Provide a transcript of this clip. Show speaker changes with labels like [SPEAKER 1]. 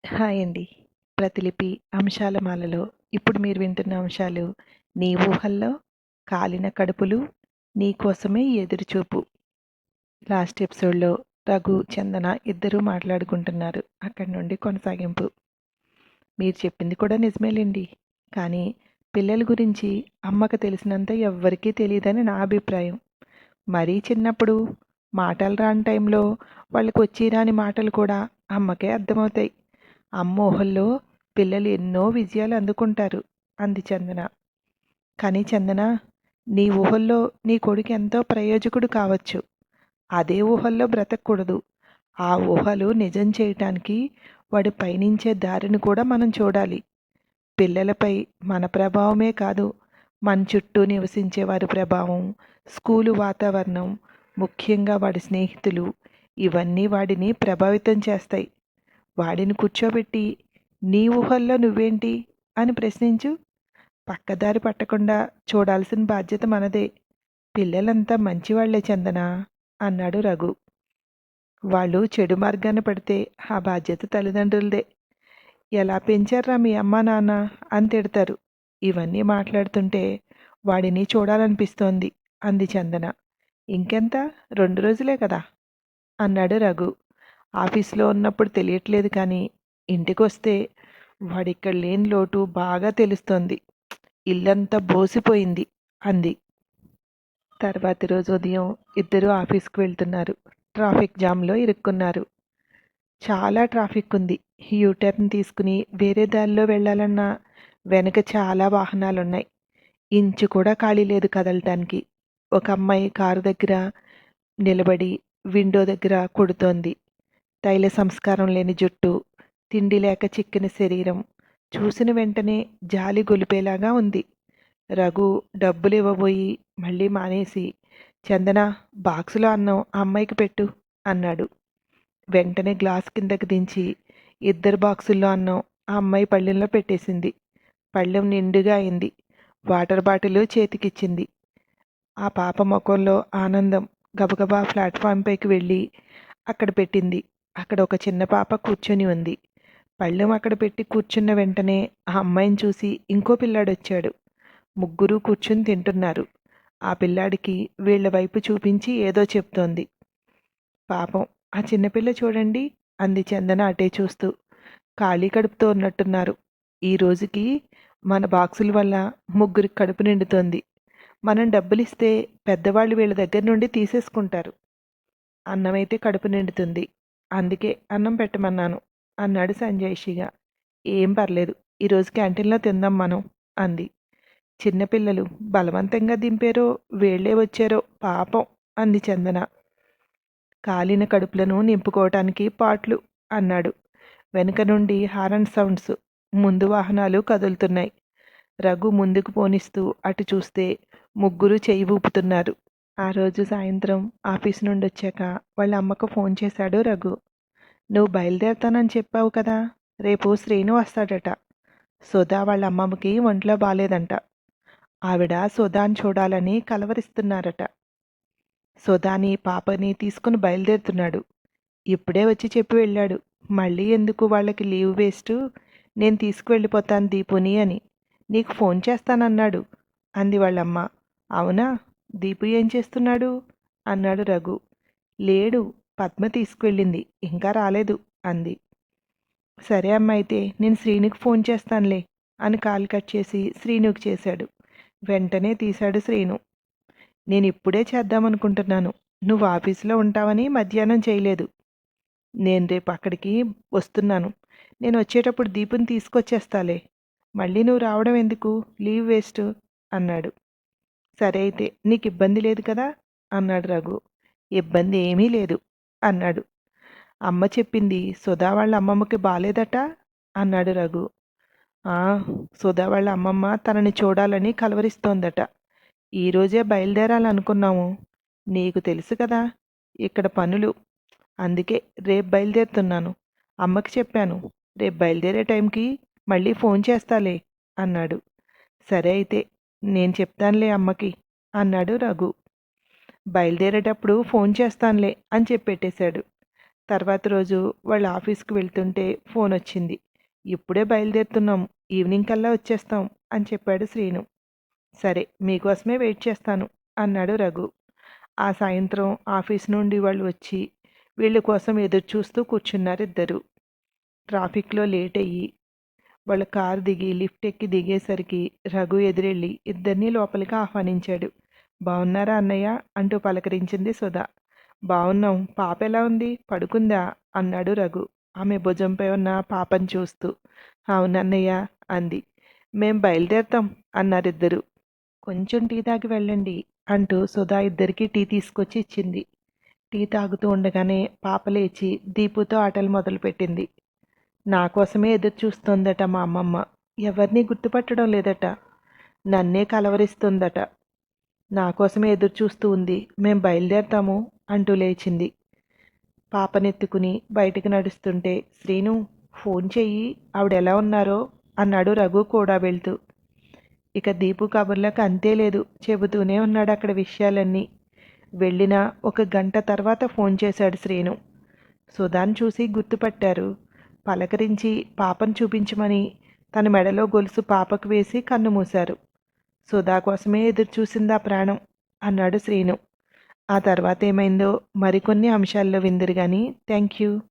[SPEAKER 1] Hi అండి. ప్రతిలిపి అంశాలమాలలో ఇప్పుడు మీరు వింటున్న అంశాలు నీ ఊహల్లో, కాలిన కడుపులు, నీ కోసమే ఎదురుచూపు. లాస్ట్ ఎపిసోడ్‌లో రఘు, చందన ఇద్దరూ మాట్లాడుకుంటున్నారు. అక్కడి నుండి కొనసాగింపు. మీరు చెప్పింది కూడా నిజమేలెండి. కానీ పిల్లల గురించి అమ్మకు తెలిసినంత ఎవ్వరికీ తెలీదని నా అభిప్రాయం. మరీ చిన్నప్పుడు మాటలు రాని టైంలో వాళ్ళకి వచ్చి రాని మాటలు కూడా అమ్మకే అర్థమవుతాయి. అమ్మ ఊహల్లో పిల్లలు ఎన్నో విజయాలు అందుకుంటారు అంది చందన. కానీ చందన, నీ ఊహల్లో నీ కొడుకు ఎంతో ప్రయోజకుడు కావచ్చు. అదే ఊహల్లో బ్రతకూడదు. ఆ ఊహలు నిజం చేయటానికి వాడు పయనించే దారిని కూడా మనం చూడాలి. పిల్లలపై మన ప్రభావమే కాదు, మన చుట్టూ నివసించే వారి ప్రభావం, స్కూలు వాతావరణం, ముఖ్యంగా వాడి స్నేహితులు, ఇవన్నీ వాడిని ప్రభావితం చేస్తాయి. వాడిని కూర్చోబెట్టి నీ ఊహల్లో నువ్వేంటి అని ప్రశ్నించు. పక్కదారి పట్టకుండా చూడాల్సిన బాధ్యత మనదే. పిల్లలంతా మంచివాళ్లే చందన అన్నాడు రఘు. వాళ్ళు చెడు మార్గాన పడితే ఆ బాధ్యత తల్లిదండ్రులదే. ఎలా పెంచారా మీ అమ్మా నాన్న అని తిడతారు. ఇవన్నీ మాట్లాడుతుంటే వాడిని చూడాలనిపిస్తోంది అంది చందన. ఇంకెంత, 2 రోజులే కదా అన్నాడు రఘు. ఆఫీస్లో ఉన్నప్పుడు తెలియట్లేదు కానీ ఇంటికొస్తే వాడిక్కడ లేని లోటు బాగా తెలుస్తోంది. ఇల్లంతా బోసిపోయింది అంది. తర్వాతి రోజు ఉదయం ఇద్దరూ ఆఫీస్కి వెళ్తున్నారు. ట్రాఫిక్ జామ్లో ఇరుక్కున్నారు. చాలా ట్రాఫిక్ ఉంది. యూటర్న్ తీసుకుని వేరే దారిలో వెళ్ళాలన్నా వెనక చాలా వాహనాలున్నాయి. ఇంచు కూడా ఖాళీ లేదు కదలటానికి. ఒక అమ్మాయి కారు దగ్గర నిలబడి విండో దగ్గర కొడుతోంది. తైల సంస్కారం లేని జుట్టు, తిండి లేక చిక్కిన శరీరం చూసిన వెంటనే జాలి గొలిపేలాగా ఉంది. రఘు డబ్బులు ఇవ్వబోయి మళ్ళీ మానేసి, చందన, బాక్సులో అన్నం ఆ అమ్మాయికి పెట్టు అన్నాడు. వెంటనే గ్లాస్ కిందకి దించి 2 బాక్సుల్లో అన్నం ఆ అమ్మాయి పళ్ళెంలో పెట్టేసింది. పళ్ళెం నిండుగా అయింది. వాటర్ బాటిల్ చేతికిచ్చింది. ఆ పాప ముఖంలో ఆనందం. గబగబా ప్లాట్ఫామ్ పైకి వెళ్ళి అక్కడ పెట్టింది. అక్కడ ఒక చిన్న పాప కూర్చొని ఉంది. పళ్ళెం అక్కడ పెట్టి కూర్చున్న వెంటనే ఆ అమ్మాయిని చూసి ఇంకో పిల్లాడొచ్చాడు. ముగ్గురు కూర్చుని తింటున్నారు. ఆ పిల్లాడికి వీళ్ల వైపు చూపించి ఏదో చెప్తోంది. పాపం ఆ చిన్నపిల్ల చూడండి అంది చందన అటే చూస్తూ. ఖాళీ కడుపుతో ఉన్నట్టున్నారు. ఈ రోజుకి మన బాక్సుల వల్ల ముగ్గురికి కడుపు నిండుతోంది. మనం డబ్బులిస్తే పెద్దవాళ్ళు వీళ్ళ దగ్గర నుండి తీసేసుకుంటారు. అన్నమైతే కడుపు నిండుతుంది. అందుకే అన్నం పెట్టమన్నాను అన్నాడు సంజయ్. ఏం పర్లేదు, ఈరోజు క్యాంటీన్లో తిందాం మనం అంది. చిన్నపిల్లలు బలవంతంగా దింపారో వేళ్లే వచ్చారో పాపం అంది చందన. కాలిన కడుపులను నింపుకోవటానికి పాట్లు అన్నాడు. వెనుక నుండి హారన్ సౌండ్స్. ముందు వాహనాలు కదులుతున్నాయి. రఘు ముందుకు పోనిస్తూ అటు చూస్తే ముగ్గురు చెయ్యి ఊపుతున్నారు. ఆ రోజు సాయంత్రం ఆఫీస్ నుండి వచ్చాక వాళ్ళ అమ్మకు ఫోన్ చేశాడు రఘు. నువ్వు బయలుదేరుతానని చెప్పావు కదా, రేపు శ్రీను వస్తాడట. సుధా వాళ్ళ అమ్మమ్మకి ఒంట్లో బాలేదంట. ఆవిడ సుధాని చూడాలని కలవరిస్తున్నారట. సుధాని పాపని తీసుకుని బయలుదేరుతున్నాడు. ఇప్పుడే వచ్చి చెప్పి వెళ్ళాడు. మళ్ళీ ఎందుకు వాళ్ళకి లీవ్ వేస్ట్, నేను తీసుకువెళ్ళిపోతాను దీపుని అని. నీకు ఫోన్ చేస్తానన్నాడు అంది వాళ్ళమ్మ. అవునా, దీపు ఏం చేస్తున్నాడు అన్నాడు రఘు. లేడు, పద్మ తీసుకువెళ్ళింది, ఇంకా రాలేదు అంది. సరే అమ్మ, అయితే నేను శ్రీనుకి ఫోన్ చేస్తానులే అని కాల్ కట్ చేసి శ్రీనుకి చేశాడు. వెంటనే తీశాడు శ్రీను. నేను ఇప్పుడే చేద్దామనుకుంటున్నాను. నువ్వు ఆఫీసులో ఉంటావని మధ్యాహ్నం చేయలేదు. నేను రేపు అక్కడికి వస్తున్నాను. నేను వచ్చేటప్పుడు దీపుని తీసుకొచ్చేస్తాలే. మళ్ళీ నువ్వు రావడం ఎందుకు, లీవ్ వేస్ట్ అన్నాడు. సరే అయితే, నీకు ఇబ్బంది లేదు కదా అన్నాడు రఘు. ఇబ్బంది ఏమీ లేదు అన్నాడు. అమ్మ చెప్పింది సుధా వాళ్ళ అమ్మమ్మకి బాలేదట అన్నాడు రఘు. సుధా వాళ్ళ అమ్మమ్మ తనని చూడాలని కలవరిస్తోందట. ఈరోజే బయలుదేరాలనుకున్నాము. నీకు తెలుసు కదా ఇక్కడ పనులు, అందుకే రేపు బయలుదేరుతున్నాను. అమ్మకి చెప్పాను, రేపు బయలుదేరే టైంకి మళ్ళీ ఫోన్ చేస్తాలే అన్నాడు. సరే అయితే, నేను చెప్తానులే అమ్మకి అన్నాడు రఘు. బయలుదేరేటప్పుడు ఫోన్ చేస్తానులే అని చెప్పెట్టేశాడు. తర్వాత రోజు వాళ్ళ ఆఫీస్కి వెళ్తుంటే ఫోన్ వచ్చింది. ఇప్పుడే బయలుదేరుతున్నాం, ఈవినింగ్ కల్లా వచ్చేస్తాం అని చెప్పాడు శ్రీను. సరే, మీకోసమే వెయిట్ చేస్తాను అన్నాడు రఘు. ఆ సాయంత్రం ఆఫీస్ నుండి వాళ్ళు వచ్చి వీళ్ళ కోసం ఎదురు చూస్తూ కూర్చున్నారు ఇద్దరు. ట్రాఫిక్లో లేట్ అయ్యి వాళ్ళ కారు దిగి లిఫ్ట్ ఎక్కి దిగేసరికి రఘు ఎదురెళ్ళి ఇద్దరినీ లోపలికి ఆహ్వానించాడు. బాగున్నారా అన్నయ్య అంటూ పలకరించింది సుధా. బాగున్నాం, పాప ఎలా ఉంది, పడుకుందా అన్నాడు రఘు ఆమె భుజంపై ఉన్న పాపను చూస్తూ. అవునన్నయ్య అంది. మేం బయలుదేరతాం అన్నారిద్దరు. కొంచెం టీ తాగి వెళ్ళండి అంటూ సుధా ఇద్దరికీ టీ తీసుకొచ్చి ఇచ్చింది. టీ తాగుతూ ఉండగానే పాప లేచి దీపుతో ఆటలు మొదలుపెట్టింది. నా కోసమే ఎదురు చూస్తోందట మా అమ్మమ్మ. ఎవరినీ గుర్తుపట్టడం లేదట. నన్నే కలవరిస్తుందట. నా కోసమే ఎదురు చూస్తూ ఉంది. మేం బయలుదేరతాము అంటూ లేచింది. పాపనెత్తుకుని బయటికి నడుస్తుంటే, శ్రీను ఫోన్ చెయ్యి, ఆవిడెలా ఉన్నారో అన్నాడు రఘు కూడా వెళ్తూ. ఇక దీపు కబుర్లకు అంతే లేదు, చెబుతూనే ఉన్నాడు అక్కడ విషయాలన్నీ. వెళ్ళిన 1 గంట తర్వాత ఫోన్ చేశాడు శ్రీను. సుధాన్ చూసి గుర్తుపట్టారు. పలకరించి పాపను చూపించమని తన మెడలో గొలుసు పాపకు వేసి కన్ను మూశారు. సుధా కోసమే ఎదురు చూసిందా ప్రాణం అన్నాడు శ్రీను. ఆ తర్వాత ఏమైందో మరికొన్ని అంశాల్లో విందురు కానీ. Thank you.